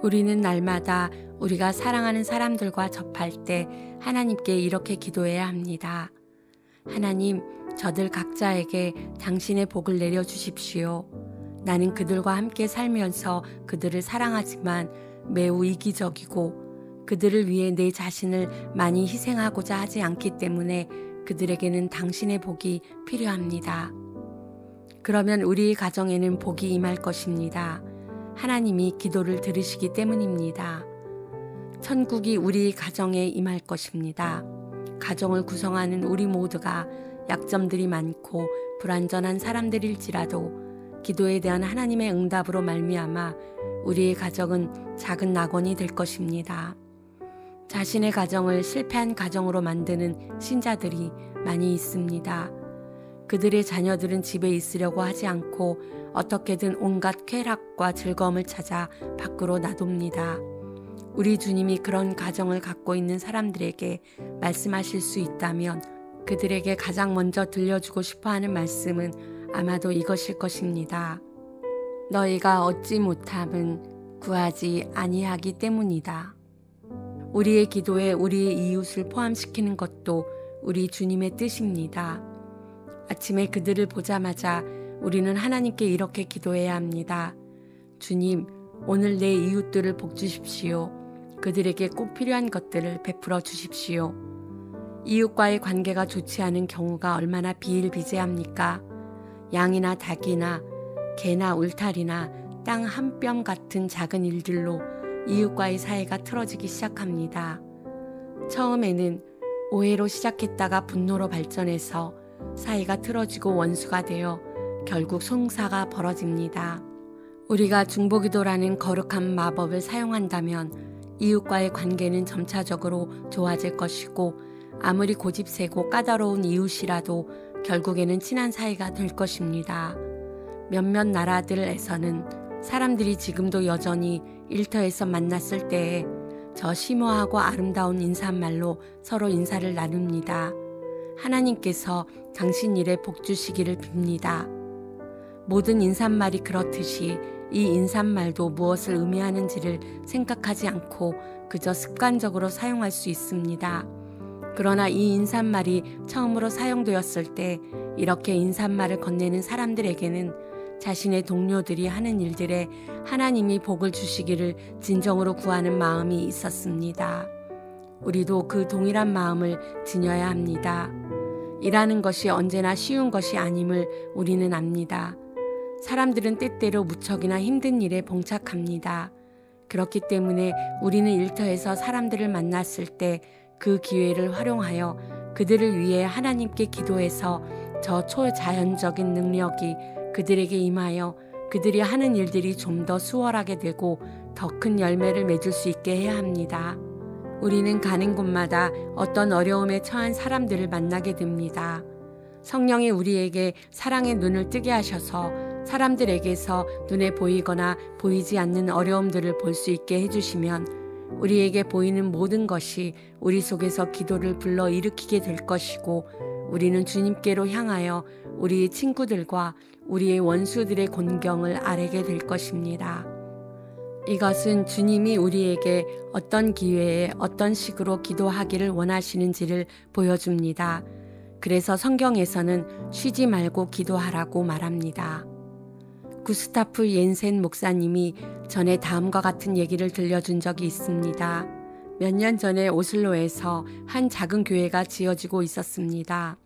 우리는 날마다 우리가 사랑하는 사람들과 접할 때 하나님께 이렇게 기도해야 합니다. 하나님, 저들 각자에게 당신의 복을 내려주십시오. 나는 그들과 함께 살면서 그들을 사랑하지만 매우 이기적이고 그들을 위해 내 자신을 많이 희생하고자 하지 않기 때문에 그들에게는 당신의 복이 필요합니다. 그러면 우리 가정에는 복이 임할 것입니다. 하나님이 기도를 들으시기 때문입니다. 천국이 우리 가정에 임할 것입니다. 가정을 구성하는 우리 모두가 약점들이 많고 불완전한 사람들일지라도 기도에 대한 하나님의 응답으로 말미암아 우리의 가정은 작은 낙원이 될 것입니다. 자신의 가정을 실패한 가정으로 만드는 신자들이 많이 있습니다. 그들의 자녀들은 집에 있으려고 하지 않고 어떻게든 온갖 쾌락과 즐거움을 찾아 밖으로 나돕니다. 우리 주님이 그런 가정을 갖고 있는 사람들에게 말씀하실 수 있다면 그들에게 가장 먼저 들려주고 싶어하는 말씀은 아마도 이것일 것입니다. 너희가 얻지 못함은 구하지 아니하기 때문이다. 우리의 기도에 우리의 이웃을 포함시키는 것도 우리 주님의 뜻입니다. 아침에 그들을 보자마자 우리는 하나님께 이렇게 기도해야 합니다. 주님, 오늘 내 이웃들을 복 주십시오. 그들에게 꼭 필요한 것들을 베풀어 주십시오. 이웃과의 관계가 좋지 않은 경우가 얼마나 비일비재합니까? 양이나 닭이나 개나 울타리나 땅 한 뼘 같은 작은 일들로 이웃과의 사이가 틀어지기 시작합니다. 처음에는 오해로 시작했다가 분노로 발전해서 사이가 틀어지고 원수가 되어 결국 송사가 벌어집니다. 우리가 중보기도라는 거룩한 마법을 사용한다면 이웃과의 관계는 점차적으로 좋아질 것이고 아무리 고집세고 까다로운 이웃이라도 결국에는 친한 사이가 될 것입니다. 몇몇 나라들에서는 사람들이 지금도 여전히 일터에서 만났을 때에 저 심오하고 아름다운 인사말로 서로 인사를 나눕니다. 하나님께서 당신 일에 복 주시기를 빕니다. 모든 인사말이 그렇듯이 이 인사말도 무엇을 의미하는지를 생각하지 않고 그저 습관적으로 사용할 수 있습니다. 그러나 이 인사말이 처음으로 사용되었을 때 이렇게 인사말을 건네는 사람들에게는 자신의 동료들이 하는 일들에 하나님이 복을 주시기를 진정으로 구하는 마음이 있었습니다. 우리도 그 동일한 마음을 지녀야 합니다. 일하는 것이 언제나 쉬운 것이 아님을 우리는 압니다. 사람들은 때때로 무척이나 힘든 일에 봉착합니다. 그렇기 때문에 우리는 일터에서 사람들을 만났을 때 그 기회를 활용하여 그들을 위해 하나님께 기도해서 저 초자연적인 능력이 그들에게 임하여 그들이 하는 일들이 좀 더 수월하게 되고 더 큰 열매를 맺을 수 있게 해야 합니다. 우리는 가는 곳마다 어떤 어려움에 처한 사람들을 만나게 됩니다. 성령이 우리에게 사랑의 눈을 뜨게 하셔서 사람들에게서 눈에 보이거나 보이지 않는 어려움들을 볼 수 있게 해주시면 우리에게 보이는 모든 것이 우리 속에서 기도를 불러일으키게 될 것이고 우리는 주님께로 향하여 우리의 친구들과 우리의 원수들의 곤경을 아뢰게 될 것입니다. 이것은 주님이 우리에게 어떤 기회에 어떤 식으로 기도하기를 원하시는지를 보여줍니다. 그래서 성경에서는 쉬지 말고 기도하라고 말합니다. 구스타프 옌센 목사님이 전에 다음과 같은 얘기를 들려준 적이 있습니다. 몇 년 전에 오슬로에서 한 작은 교회가 지어지고 있었습니다.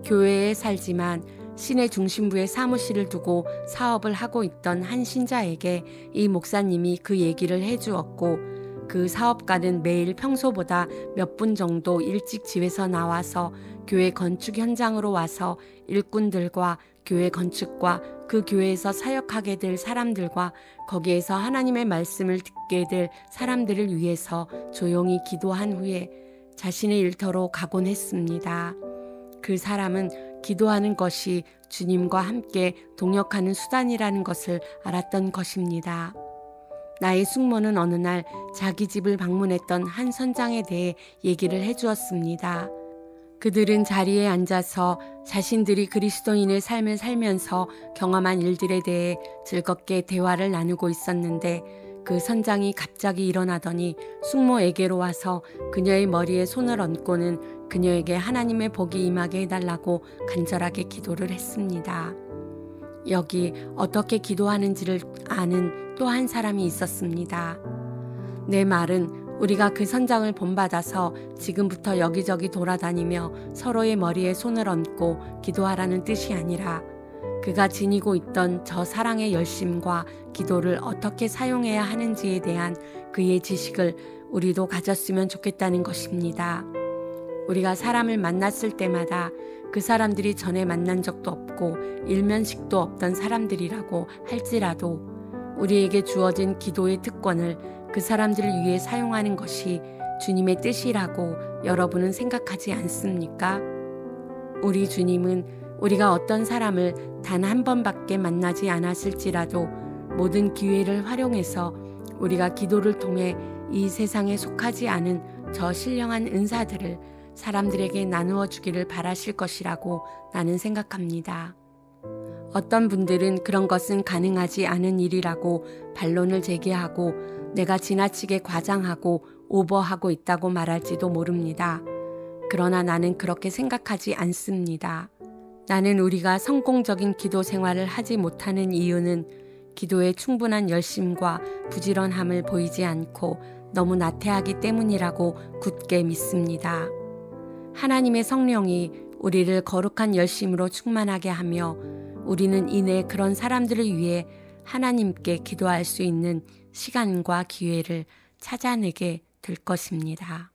교회에 살지만 시내 중심부에 사무실을 두고 사업을 하고 있던 한 신자에게 이 목사님이 그 얘기를 해주었고 그 사업가는 매일 평소보다 몇 분 정도 일찍 집에서 나와서 교회 건축 현장으로 와서 일꾼들과 교회 건축과 그 교회에서 사역하게 될 사람들과 거기에서 하나님의 말씀을 듣게 될 사람들을 위해서 조용히 기도한 후에 자신의 일터로 가곤 했습니다. 그 사람은 기도하는 것이 주님과 함께 동역하는 수단이라는 것을 알았던 것입니다. 나의 숙모는 어느 날 자기 집을 방문했던 한 선장에 대해 얘기를 해주었습니다. 그들은 자리에 앉아서 자신들이 그리스도인의 삶을 살면서 경험한 일들에 대해 즐겁게 대화를 나누고 있었는데 그 선장이 갑자기 일어나더니 숙모에게로 와서 그녀의 머리에 손을 얹고는 그녀에게 하나님의 복이 임하게 해달라고 간절하게 기도를 했습니다. 여기 어떻게 기도하는지를 아는 또 한 사람이 있었습니다. 내 말은 우리가 그 선장을 본받아서 지금부터 여기저기 돌아다니며 서로의 머리에 손을 얹고 기도하라는 뜻이 아니라 그가 지니고 있던 저 사랑의 열심과 기도를 어떻게 사용해야 하는지에 대한 그의 지식을 우리도 가졌으면 좋겠다는 것입니다. 우리가 사람을 만났을 때마다 그 사람들이 전에 만난 적도 없고 일면식도 없던 사람들이라고 할지라도 우리에게 주어진 기도의 특권을 그 사람들을 위해 사용하는 것이 주님의 뜻이라고 여러분은 생각하지 않습니까? 우리 주님은 우리가 어떤 사람을 단 한 번밖에 만나지 않았을지라도 모든 기회를 활용해서 우리가 기도를 통해 이 세상에 속하지 않은 저 신령한 은사들을 사람들에게 나누어 주기를 바라실 것이라고 나는 생각합니다. 어떤 분들은 그런 것은 가능하지 않은 일이라고 반론을 제기하고 내가 지나치게 과장하고 오버하고 있다고 말할지도 모릅니다. 그러나 나는 그렇게 생각하지 않습니다. 나는 우리가 성공적인 기도 생활을 하지 못하는 이유는 기도에 충분한 열심과 부지런함을 보이지 않고 너무 나태하기 때문이라고 굳게 믿습니다. 하나님의 성령이 우리를 거룩한 열심으로 충만하게 하며 우리는 이내 그런 사람들을 위해 하나님께 기도할 수 있는 시간과 기회를 찾아내게 될 것입니다.